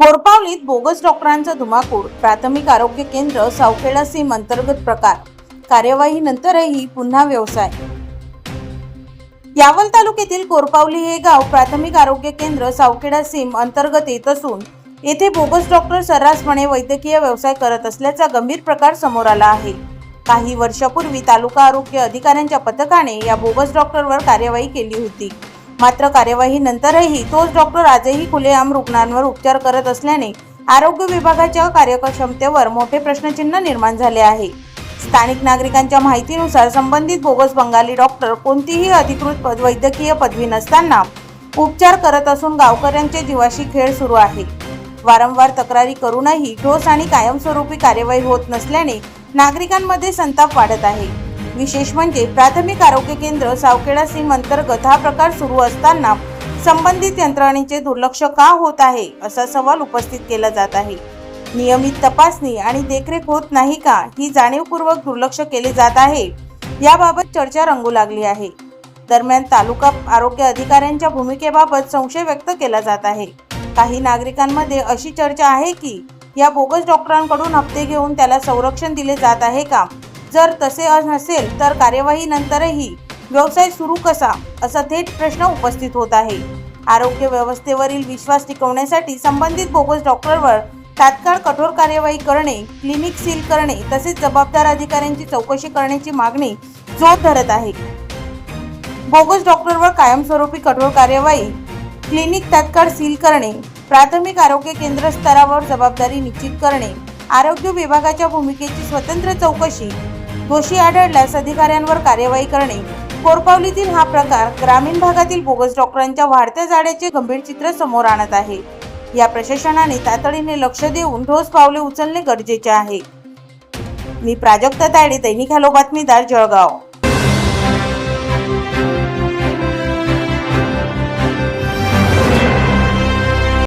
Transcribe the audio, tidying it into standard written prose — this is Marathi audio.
कोरपावलीत बोगस डॉक्टरांचा धुमाकूळ, प्राथमिक आरोग्य केंद्र सावखेडा सीम अंतर्गत प्रकार, कार्यवाहीनंतरही पुन्हा व्यवसाय। यावल तालुक्यातील कोरपावली हे गाव प्राथमिक आरोग्य केंद्र सावखेडा सीम अंतर्गत येत असून येथे बोगस डॉक्टर सर्रासपणे वैद्यकीय व्यवसाय करत असल्याचा गंभीर प्रकार समोर आला आहे। काही वर्षापूर्वी तालुका आरोग्य अधिकाऱ्यांच्या पथकाने या बोगस डॉक्टरवर कार्यवाही केली होती। मात्र कार्यवाहीनंतरही तोच डॉक्टर आजही खुलेआम रुग्णांवर उपचार करत असल्याने आरोग्य विभागाच्या कार्यक्षमतेवर मोठे प्रश्नचिन्ह निर्माण झाले आहे। स्थानिक नागरिकांच्या माहितीनुसार संबंधित बोगस बंगाली डॉक्टर कोणतीही अधिकृत वैद्यकीय पदवी नसताना उपचार करत असून गावकऱ्यांच्या जीवाशी खेळ सुरू आहे। वारंवार तक्रारी करूनही ठोस आणि कायमस्वरूपी कार्यवाही होत नसल्याने नागरिकांमध्ये संताप वाढत आहे। विशेष म्हणजे प्राथमिक आरोग्य केंद्र सावखेडा सीम अंतर्गत हा प्रकार सुरू असताना संबंधित यंत्रणेचे दुर्लक्ष का होत आहे असा सवाल उपस्थित केला जात आहे। नियमित तपासणी आणि देखरेख होत नाही का, ही जाणीवपूर्वक दुर्लक्ष केले जात आहे, याबाबत चर्चा रंगू लागली आहे। दरम्यान तालुका आरोग्य अधिकाऱ्यांच्या भूमिकेबाबत संशय व्यक्त केला जात आहे। काही नागरिकांमध्ये अशी चर्चा आहे की या बोगस डॉक्टरांकडून हप्ते घेऊन त्याला संरक्षण दिले जात आहे का? जर तसे नसेल तर कार्यवाहीनंतरही व्यवसाय सुरू कसा, असा थेट प्रश्न उपस्थित होत आहे। आरोग्य व्यवस्थेवरील विश्वास टिकवण्यासाठी संबंधित बोगस डॉक्टरवर तात्काळ कठोर कार्यवाही करणे, क्लिनिक सील करणे तसेच जबाबदार अधिकाऱ्यांची चौकशी करण्याची मागणी जोर धरत आहे। बोगस डॉक्टरवर कायमस्वरूपी कठोर कार्यवाही, क्लिनिक तात्काळ सील करणे, प्राथमिक आरोग्य केंद्र स्तरावर जबाबदारी निश्चित करणे, आरोग्य विभागाच्या भूमिकेची स्वतंत्र चौकशी, दोषी आढळल्यास अधिकाऱ्यांवर कार्यवाही करणे। कोरपावलीतील हा प्रकार ग्रामीण भागातील बोगस डॉक्टरांच्या वाढत्या जाळ्याचे गंभीर चित्र समोर आणत आहे। या प्रशासनाने तातडीने लक्ष देऊन ठोस पावले उचलणे गरजेचे आहे। मी प्राजक्ता तायडे, दैनिक हॅलो बातमीदार, जळगाव।